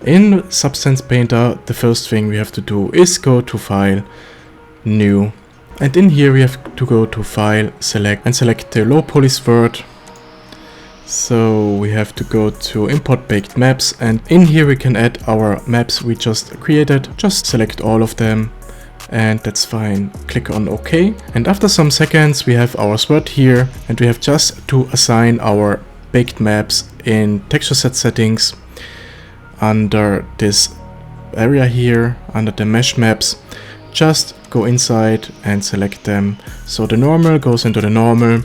In Substance Painter, the first thing we have to do is go to File, New, and in here we have to go to File, Select, and select the low poly sword. So we have to go to Import Baked Maps, and in here we can add our maps we just created. Just select all of them, and that's fine. Click on OK, and after some seconds we have our sword here, and we have just to assign our baked maps in texture set settings under this area here, under the mesh maps. Just go inside and select them. So the normal goes into the normal,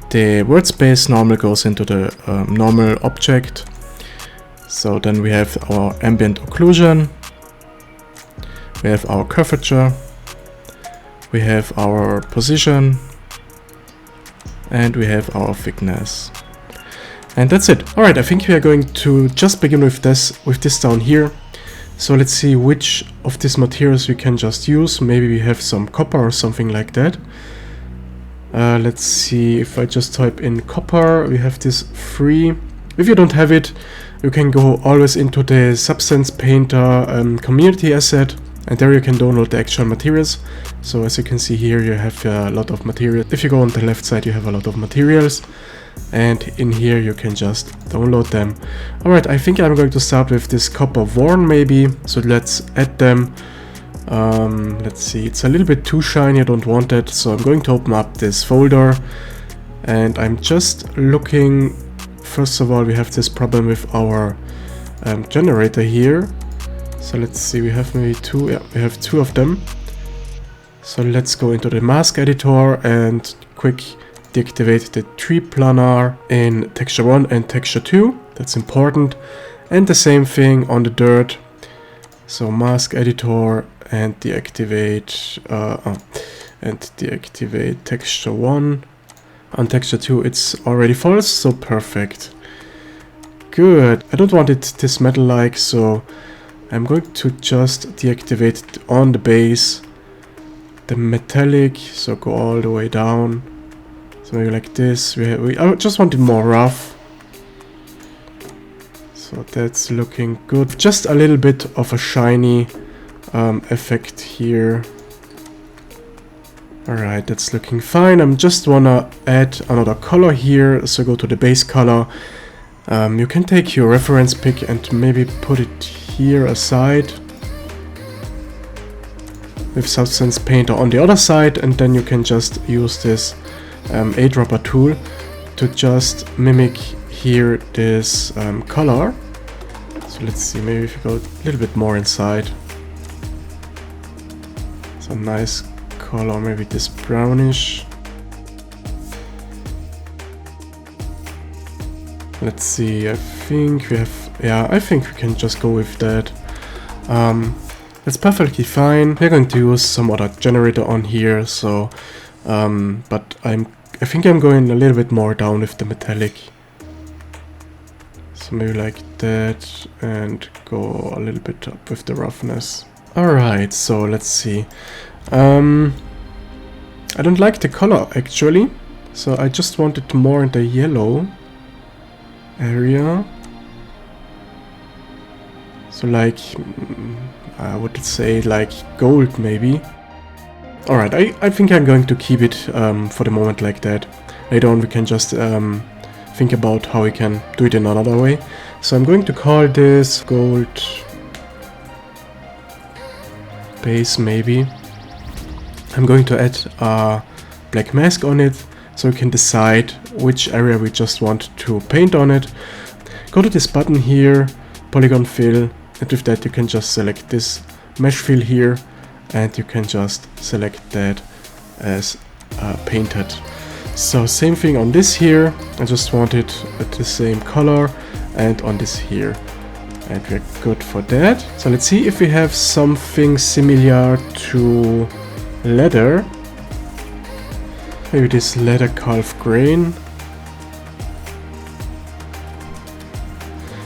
the word space normal goes into the normal object. So then we have our ambient occlusion, we have our curvature, we have our position, and we have our thickness. And that's it. Alright, I think we are going to just begin with this down here. So let's see which of these materials we can just use. Maybe we have some copper or something like that. Let's see, if I just type in copper, we have this free. If you don't have it, you can go always into the Substance Painter community asset, and there you can download the actual materials. So as you can see here, you have a lot of material. If you go on the left side, you have a lot of materials, and in here you can just download them. Alright, I think I'm going to start with this copper worn maybe, so let's add them. Let's see, it's a little bit too shiny, I don't want it, so I'm going to open up this folder, and I'm just looking. First of all, we have this problem with our generator here. So let's see, we have maybe two, yeah, we have two of them. So let's go into the mask editor and quick deactivate the tree planar in texture 1 and texture 2, that's important. And the same thing on the dirt. So mask editor and deactivate texture 1. On texture 2 it's already false, so perfect. Good. I don't want it this metal-like, so I'm going to just deactivate it on the base. The metallic, so go all the way down. So maybe like this. I just want it more rough. So that's looking good. Just a little bit of a shiny effect here. Alright, that's looking fine. I'm just wanna add another color here. So go to the base color. You can take your reference pick and maybe put it here aside with Substance Painter on the other side, and then you can just use this eyedropper tool to just mimic here this color. So let's see, maybe if you go a little bit more inside. Some nice color, maybe this brownish. Let's see, I think we have, yeah, I think we can just go with that. That's perfectly fine. We're going to use some other generator on here, so but I think I'm going a little bit more down with the metallic. So maybe like that, and go a little bit up with the roughness. Alright, so let's see. I don't like the color actually, so I just want it more in the yellow area. So like, I would say like gold maybe. Alright, I think I'm going to keep it for the moment like that. Later on we can just think about how we can do it in another way. So I'm going to call this gold base maybe. I'm going to add a black mask on it, so we can decide which area we just want to paint on it. Go to this button here, polygon fill, and with that you can just select this mesh fill here, and you can just select that as painted. So same thing on this here, I just want it at the same color, and on this here. And we're good for that. So let's see if we have something similar to leather. Maybe this leather calf grain.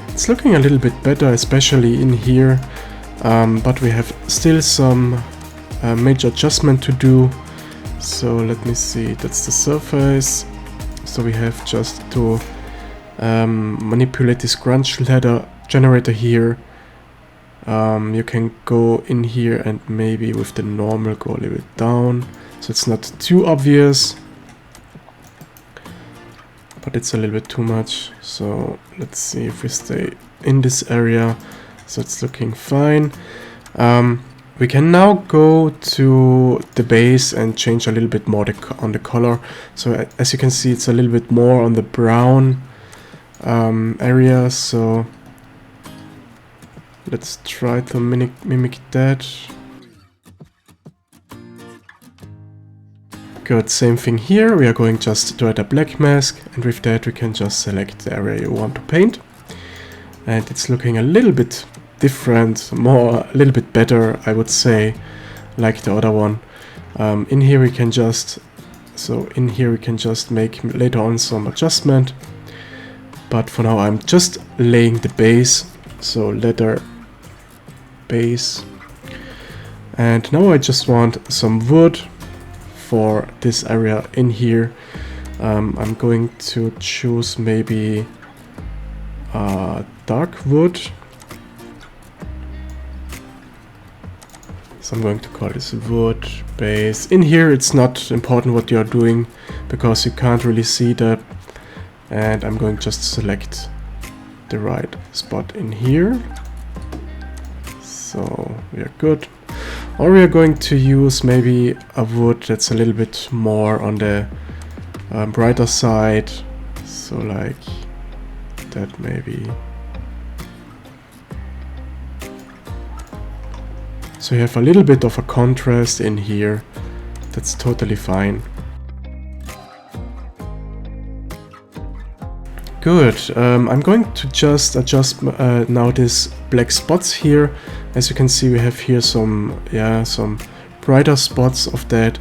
It's looking a little bit better, especially in here, but we have still some major adjustment to do. So let me see, that's the surface. So we have just to manipulate this grunge leather generator here You can go in here and maybe with the normal go a little bit down, so it's not too obvious, but it's a little bit too much. So let's see if we stay in this area. So it's looking fine. We can now go to the base and change a little bit more on the color. So as you can see, it's a little bit more on the brown area. So let's try to mimic that. Good, same thing here. We are going just to add a black mask, and with that we can just select the area you want to paint. And it's looking a little bit different, a little bit better, I would say, like the other one. In here we can just make later on some adjustment. But for now I'm just laying the base, so leather base. And now I just want some wood for this area in here. I'm going to choose maybe dark wood. So I'm going to call this wood base. In here it's not important what you're doing because you can't really see that. And I'm going just to select the right spot in here. So we are good. Or we are going to use maybe a wood that's a little bit more on the brighter side. So like that maybe. So you have a little bit of a contrast in here. That's totally fine. Good. I'm going to just adjust now these black spots here. As you can see, we have here some brighter spots of that.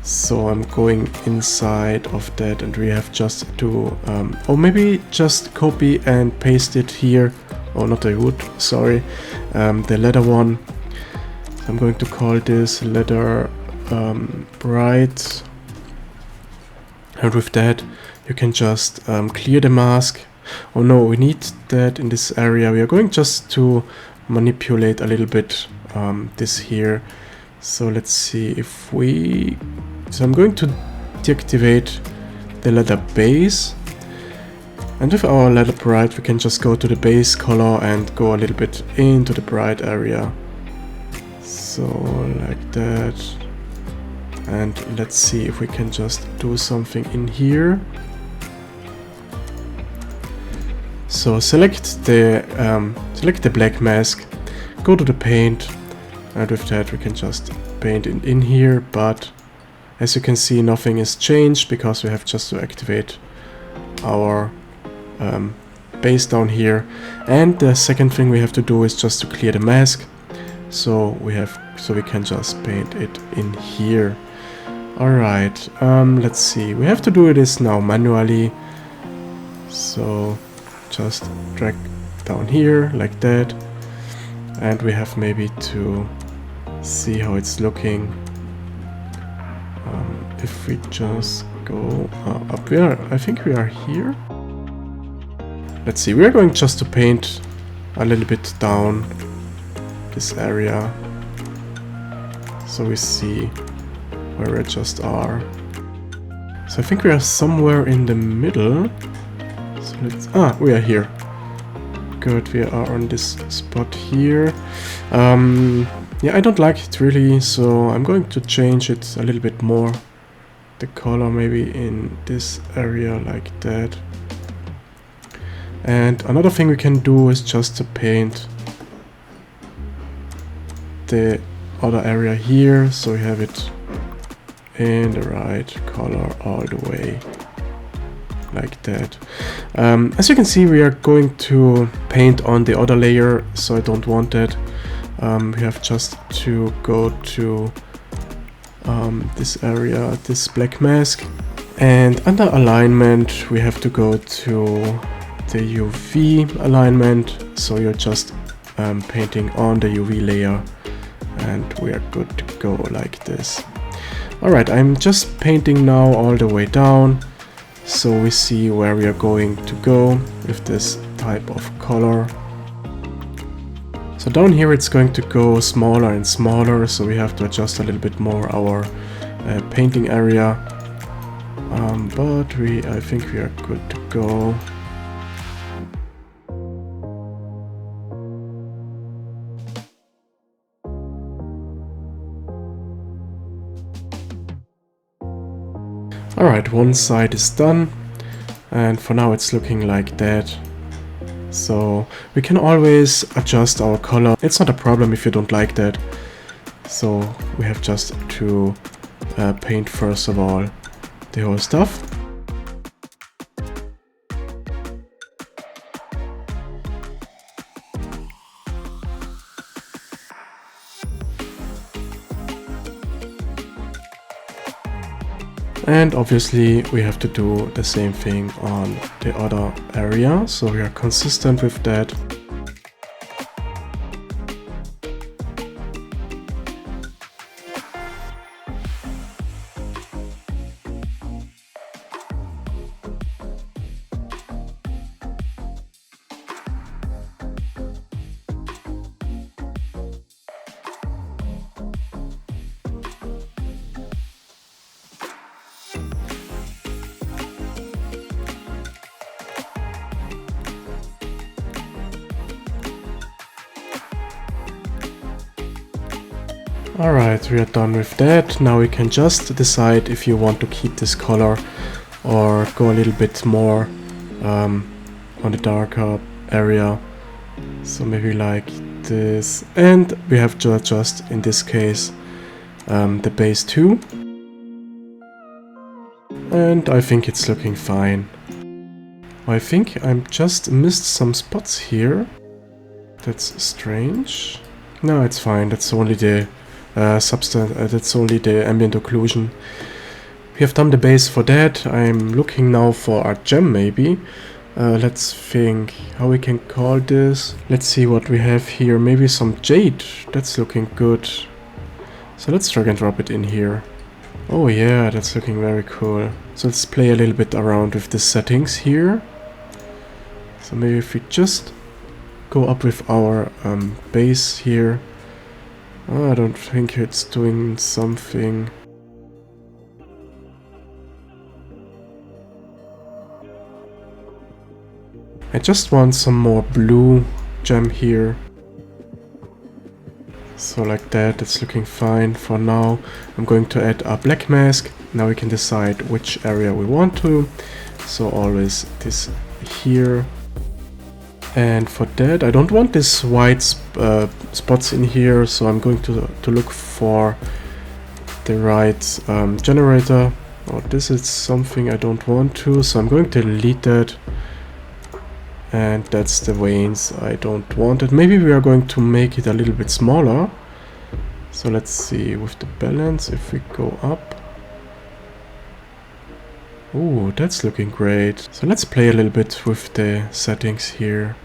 So I'm going inside of that, and we have just to, or maybe just copy and paste it here. Oh, not the wood, sorry, the leather one. So I'm going to call this leather bright, and with that you can just clear the mask. Oh no, we need that in this area. We are going just to manipulate a little bit this here. So let's see if we... So I'm going to deactivate the leather base. And with our leather bright, we can just go to the base color and go a little bit into the bright area. So like that. And let's see if we can just do something in here. So select the black mask, go to the paint, and with that we can just paint it in here. But as you can see, nothing is changed because we have just to activate our base down here. And the second thing we have to do is just to clear the mask. So we can just paint it in here. Alright, let's see. We have to do this now manually. So just drag down here like that, and we have maybe to see how it's looking. If we just go up there, I think we are here. Let's see, we are going just to paint a little bit down this area, so we see where we just are. So I think we are somewhere in the middle. So let's, we are here. Good, we are on this spot here. Yeah, I don't like it really, so I'm going to change it a little bit more. The color maybe in this area like that. And another thing we can do is just to paint the other area here, so we have it in the right color all the way. Like that. As you can see, we are going to paint on the other layer, so I don't want that. We have just to go to this area, this black mask, and under alignment we have to go to the UV alignment, so you're just painting on the UV layer, and we are good to go like this. Alright, I'm just painting now all the way down, so we see where we are going to go with this type of color. So down here it's going to go smaller and smaller, so we have to adjust a little bit more our painting area. But I think we are good to go. Alright, one side is done, and for now it's looking like that. So we can always adjust our color. It's not a problem if you don't like that. So we have just to paint first of all the whole stuff. And obviously we have to do the same thing on the other area, so we are consistent with that. Alright, we are done with that. Now we can just decide if you want to keep this color or go a little bit more on the darker area. So maybe like this. And we have to adjust, in this case, the base too. And I think it's looking fine. I think I'm just missed some spots here. That's strange. No, it's fine. That's only the that's only the ambient occlusion. We have done the base for that. I'm looking now for a gem maybe. Let's think how we can call this. Let's see what we have here. Maybe some jade. That's looking good. So let's drag and drop it in here. Oh yeah, that's looking very cool. So let's play a little bit around with the settings here. So maybe if we just go up with our base here. Oh, I don't think it's doing something. I just want some more blue gem here. So like that, it's looking fine for now. I'm going to add a black mask. Now we can decide which area we want to. So always this here. And for that, I don't want this white spots in here, so I'm going to look for the right generator. Oh, this is something I don't want to, so I'm going to delete that. And that's the veins I don't want it. Maybe we are going to make it a little bit smaller. So let's see with the balance, if we go up. Ooh, that's looking great. So let's play a little bit with the settings here.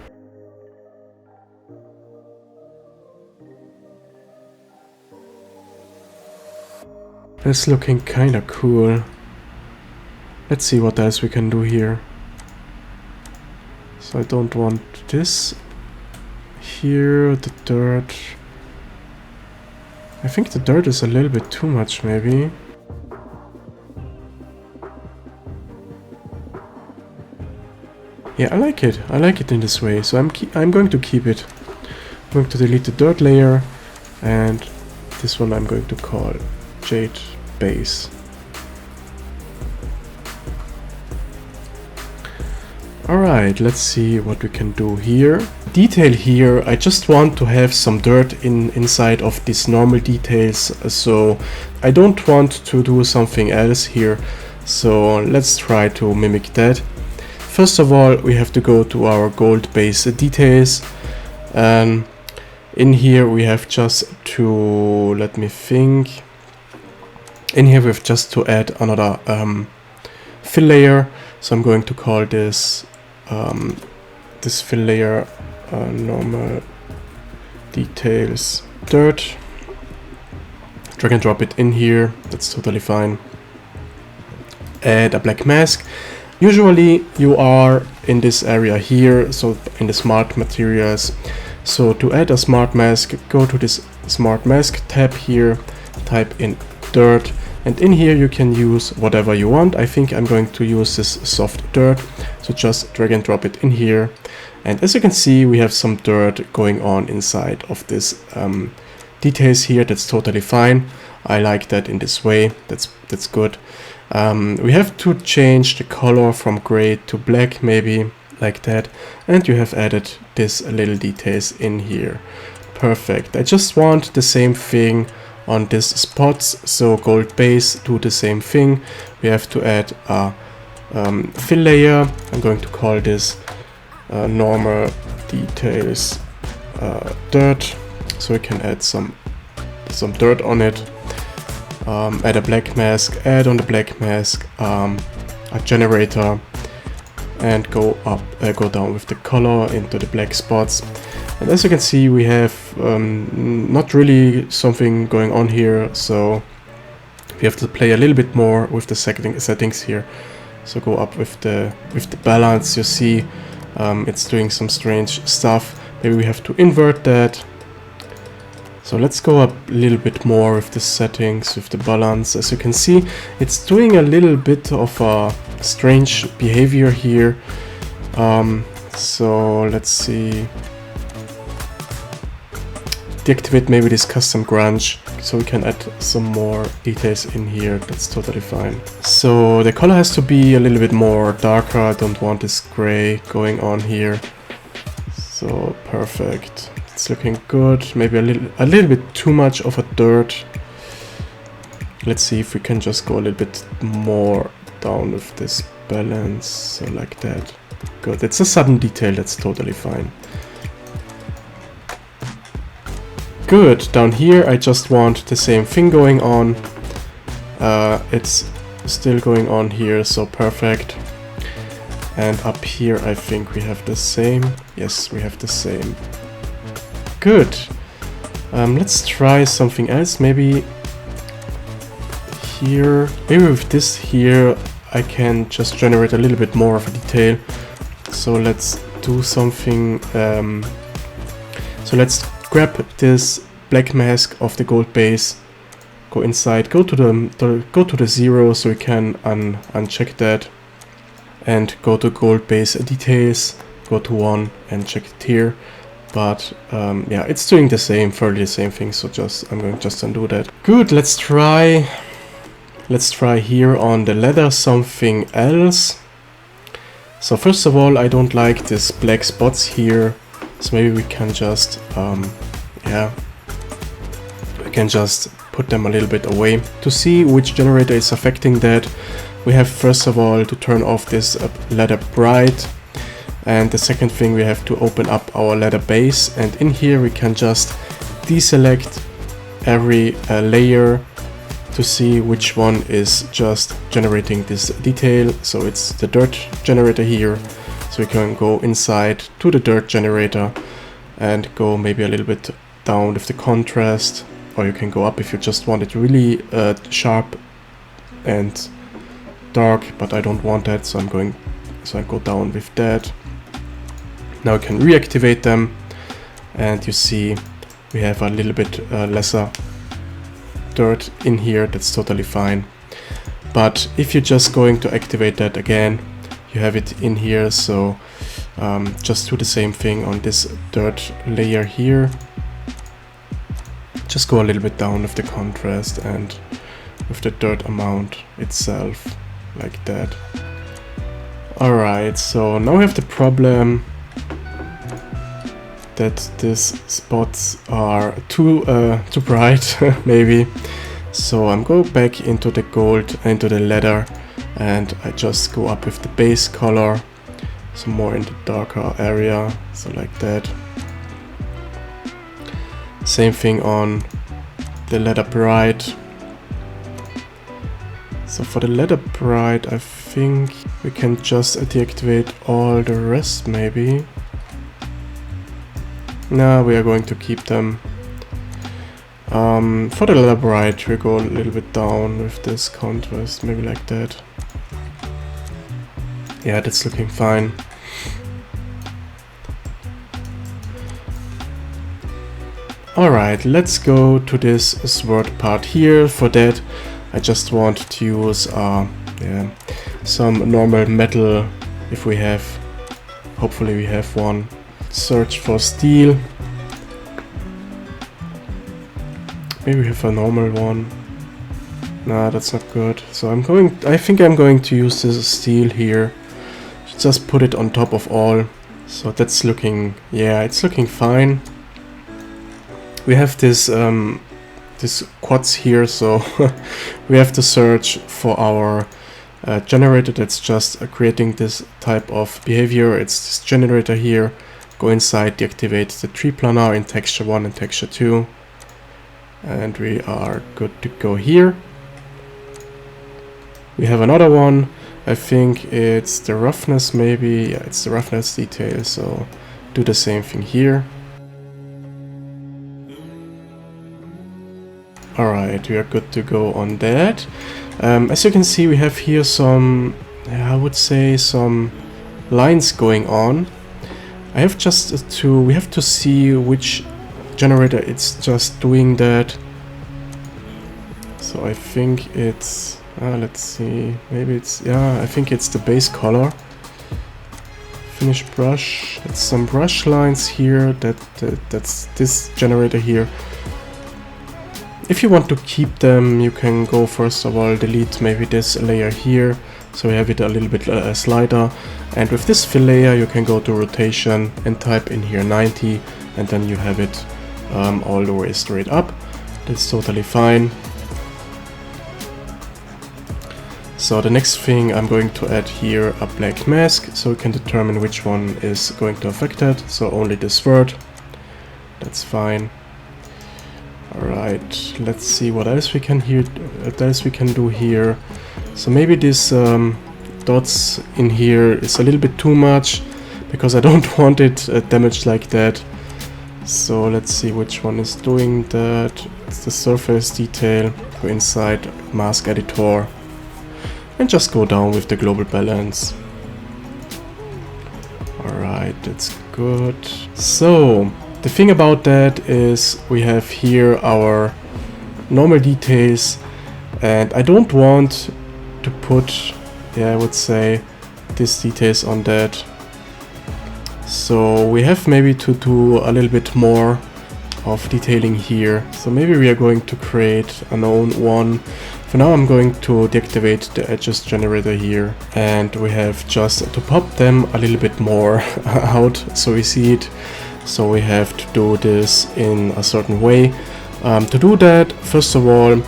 That's looking kinda cool. Let's see what else we can do here. So I don't want this here, the dirt. I think the dirt is a little bit too much maybe. Yeah, I like it. I like it in this way. So I'm going to keep it. I'm going to delete the dirt layer, and this one I'm going to call Jade Base. Alright, let's see what we can do here. Detail here, I just want to have some dirt inside of these normal details, so I don't want to do something else here. So let's try to mimic that. First of all, we have to go to our gold base details. In here we have just to, let me think. In here we have just to add another fill layer. So I'm going to call this this fill layer normal details dirt. Drag and drop it in here. That's totally fine. Add a black mask. Usually you are in this area here, so in the smart materials, So to add a smart mask, go to this smart mask tab here, type in dirt, and in here you can use whatever you want. I think I'm going to use this soft dirt, so just drag and drop it in here. And as you can see, we have some dirt going on inside of this details here. That's totally fine. I like that in this way. That's good. We have to change the color from gray to black, maybe like that. And you have added this little details in here. Perfect. I just want the same thing on these spots. So gold base, do the same thing. We have to add a fill layer. I'm going to call this normal details dirt. So we can add some dirt on it. Add a black mask, add on the black mask a generator, and go down with the color into the black spots. And as you can see, we have not really something going on here, so we have to play a little bit more with the settings here. So go up with the balance. You see it's doing some strange stuff. Maybe we have to invert that. So let's go up a little bit more with the settings, with the balance. As you can see, it's doing a little bit of a strange behavior here. So let's see. Deactivate maybe this custom grunge, so we can add some more details in here. That's totally fine. So the color has to be a little bit more darker. I don't want this gray going on here. So perfect. It's looking good. Maybe a little bit too much of a dirt. Let's see if we can just go a little bit more down with this balance. So like that. Good. It's a sudden detail. That's totally fine. Good. Down here I just want the same thing going on. It's still going on here, so perfect. And up here I think we have the same. Yes, we have the same. Good. Let's try something else. Maybe here, maybe with this here I can just generate a little bit more of a detail. So let's do something. So let's grab this black mask of the gold base, go inside, go to the 0, so we can uncheck that, and go to gold base details, go to 1 and check it here. But yeah, it's doing the same, fairly the same thing, so I'm going to just undo that. Good. Let's try here on the ladder something else. So first of all, I don't like these black spots here, so maybe we can just yeah, we can just put them a little bit away. To see which generator is affecting that, we have first of all to turn off this ladder bright. And the second thing, we have to open up our ladder base, and in here we can just deselect every layer to see which one is just generating this detail. So it's the dirt generator here, so we can go inside to the dirt generator and go maybe a little bit down with the contrast, or you can go up if you just want it really sharp and dark, but I don't want that, so I go down with that. Now I can reactivate them, and you see we have a little bit lesser dirt in here. That's totally fine. But if you're just going to activate that again, you have it in here, so just do the same thing on this dirt layer here. Just go a little bit down with the contrast and with the dirt amount itself, like that. Alright, so now we have the problem that these spots are too bright, maybe. So I'm going back into the gold, into the ladder, and I just go up with the base color, so more in the darker area, so like that. Same thing on the ladder bright. So for the ladder bright, I think we can just deactivate all the rest, maybe. No, we are going to keep them. For the ladder bright, we go a little bit down with this contrast, maybe like that. Yeah, that's looking fine. Alright, let's go to this sword part here. For that, I just want to use some normal metal if we have. Hopefully we have one. Search for steel. Maybe we have a normal one. Nah, that's not good. So I think I'm going to use this steel here. Just put it on top of all. So that's looking, yeah, it's looking fine. We have this quads here, so we have to search for our generator that's just creating this type of behavior. It's this generator here. Go inside, deactivate the tree planar in texture 1 and texture 2. And we are good to go here. We have another one. I think it's the roughness maybe. Yeah, it's the roughness detail, so do the same thing here. Alright, we are good to go on that. As you can see, we have here some, I would say, some lines going on. I have just to, we have to see which generator it's just doing that. So I think it's, let's see, maybe it's, yeah, I think it's the base color. Finish brush, it's some brush lines here, that's this generator here. If you want to keep them, you can go first of all delete maybe this layer here, so we have it a little bit slider. And with this fill layer you can go to rotation and type in here 90, and then you have it all the way straight up. That's totally fine. So the next thing, I'm going to add here a black mask, so we can determine which one is going to affect it. So only this word, that's fine. Alright, let's see what else we can do here. So maybe this dots in here is a little bit too much, because I don't want it damaged like that. So let's see which one is doing that. It's the surface detail. Go inside mask editor and just go down with the global balance. Alright, that's good. So the thing about that is we have here our normal details, and I don't want to put, yeah, I would say these details on that. So we have maybe to do a little bit more of detailing here. So maybe we are going to create an own one. For now I'm going to deactivate the edges generator here, and we have just to pop them a little bit more out so we see it. So we have to do this in a certain way. To do that, first of all,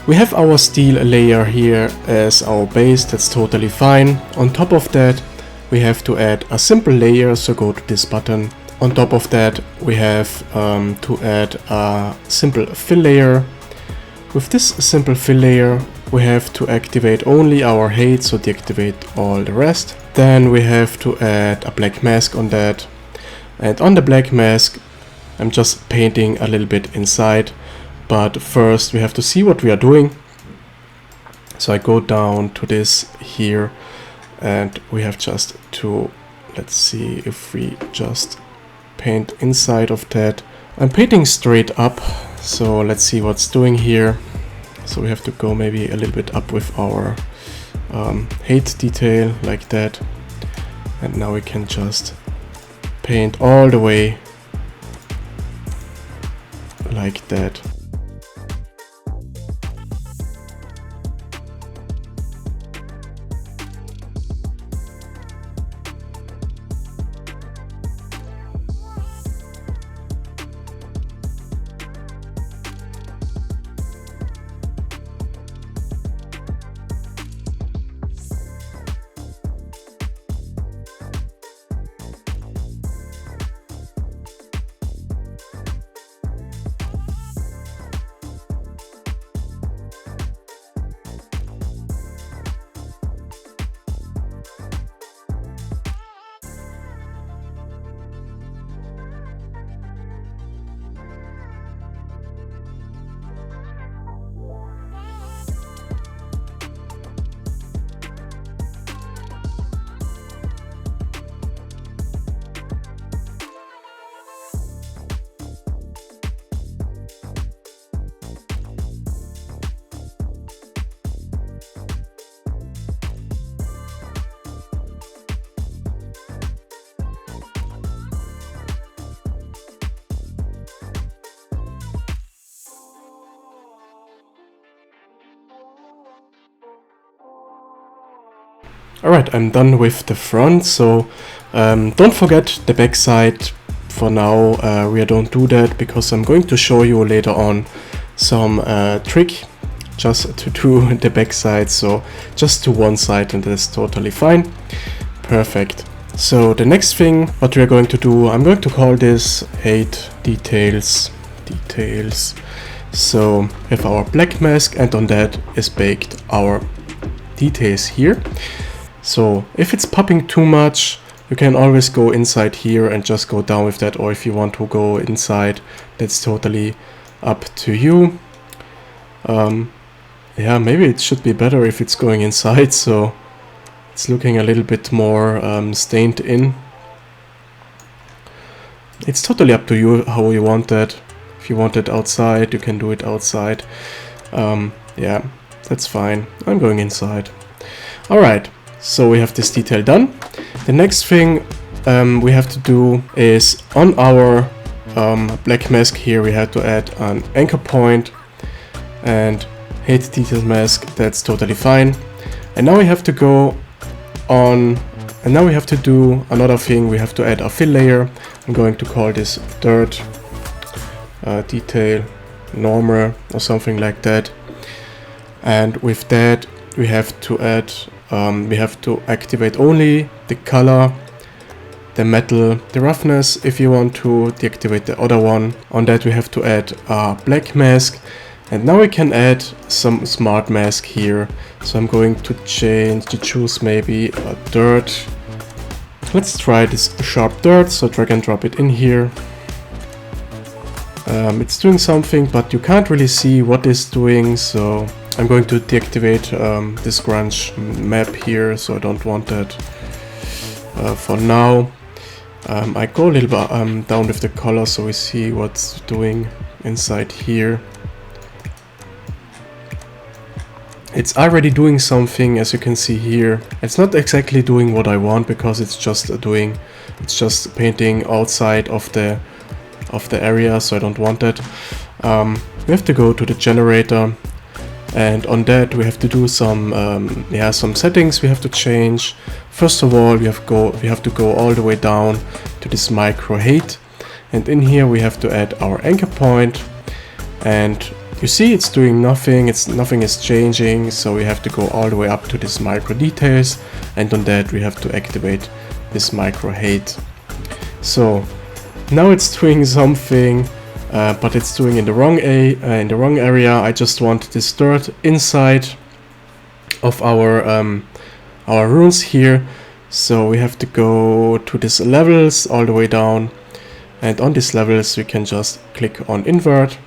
we have our steel layer here as our base, that's totally fine. On top of that, we have to add a simple layer, so go to this button. On top of that, we have to add a simple fill layer. With this simple fill layer, we have to activate only our height, so deactivate all the rest. Then we have to add a black mask on that. And on the black mask, I'm just painting a little bit inside. But first we have to see what we are doing. So I go down to this here, and we have just to, let's see if we just paint inside of that. I'm painting straight up, so let's see what's doing here. So we have to go maybe a little bit up with our height detail like that. And now we can just paint all the way like that. Alright, I'm done with the front, so don't forget the back side. For now, we don't do that because I'm going to show you later on some trick just to do the back side, so just to one side and that's totally fine. Perfect. So the next thing what we are going to do, I'm going to call this 8 details. So we have our black mask and on that is baked our details here. So if it's popping too much, you can always go inside here and just go down with that, or if you want to go inside, that's totally up to you. Yeah, maybe it should be better if it's going inside, so it's looking a little bit more stained in. It's totally up to you how you want that. If you want it outside, you can do it outside. Yeah, that's fine. I'm going inside. Alright, so we have this detail done. The next thing we have to do is on our black mask here, we had to add an anchor point and hate detail mask, that's totally fine. And now we have to go on, and now we have to do another thing, we have to add a fill layer. I'm going to call this dirt detail normal or something like that. And with that we have to add, we have to activate only the color, the metal, the roughness. If you want to deactivate the other one, on that we have to add a black mask. And now we can add some smart mask here. So I'm going to choose maybe a dirt. Let's try this sharp dirt, so drag and drop it in here. It's doing something, but you can't really see what it's doing, so I'm going to deactivate this grunge map here, so I don't want that for now. I go a little bit down with the color so we see what's doing inside here. It's already doing something, as you can see here. It's not exactly doing what I want because it's just painting outside of the area, so I don't want that. We have to go to the generator, and on that we have to do some some settings we have to change. First of all, we have to go all the way down to this micro height, and in here we have to add our anchor point, and you see it's doing nothing, nothing is changing, so we have to go all the way up to this micro details, and on that we have to activate this micro height. So now it's doing something, but it's doing in the wrong area. I just want this dirt inside of our runes here, so we have to go to these levels all the way down, and on these levels we can just click on invert.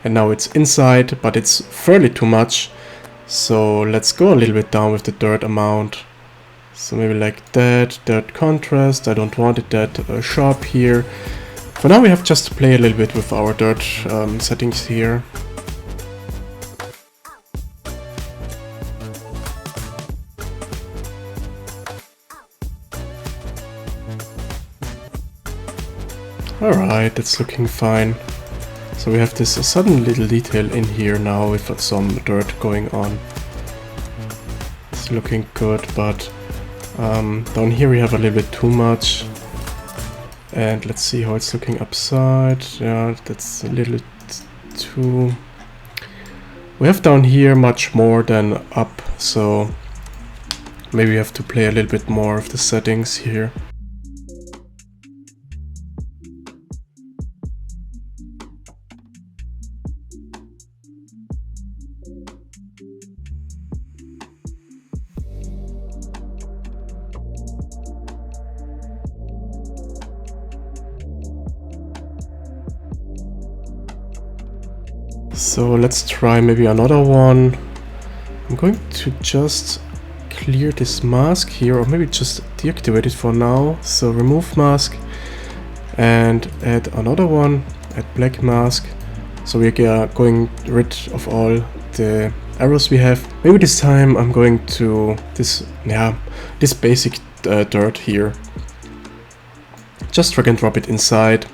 And now it's inside, but it's fairly too much. So let's go a little bit down with the dirt amount. So maybe like that, dirt contrast. I don't want it that sharp here. For now we have just to play a little bit with our dirt settings here. Alright, it's looking fine. So we have this sudden little detail in here now with some dirt going on. It's looking good, but down here we have a little bit too much. And let's see how it's looking upside. Yeah, that's a little too... We have down here much more than up, so maybe we have to play a little bit more of the settings here. So let's try maybe another one. I'm going to just clear this mask here, or maybe just deactivate it for now. So remove mask and add another one, add black mask. So we are going rid of all the arrows we have. Maybe this time I'm going to this basic dirt here. Just drag and drop it inside.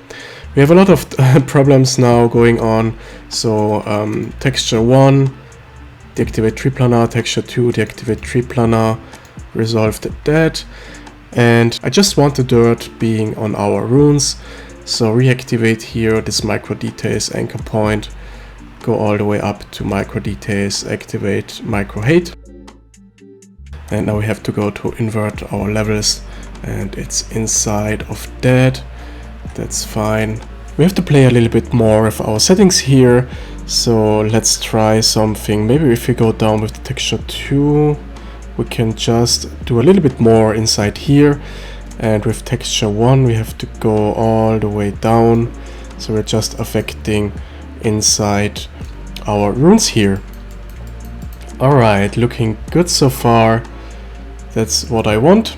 We have a lot of problems now going on. So texture 1, deactivate tree planar, texture 2, deactivate tree planar, resolved that. And I just want the dirt being on our runes. So reactivate here this micro details anchor point, go all the way up to micro details, activate micro height. And now we have to go to invert our levels, and it's inside of that. That's fine. We have to play a little bit more with our settings here. So let's try something. Maybe if we go down with the texture 2, we can just do a little bit more inside here. And with texture 1, we have to go all the way down. So we're just affecting inside our runes here. Alright, looking good so far. That's what I want.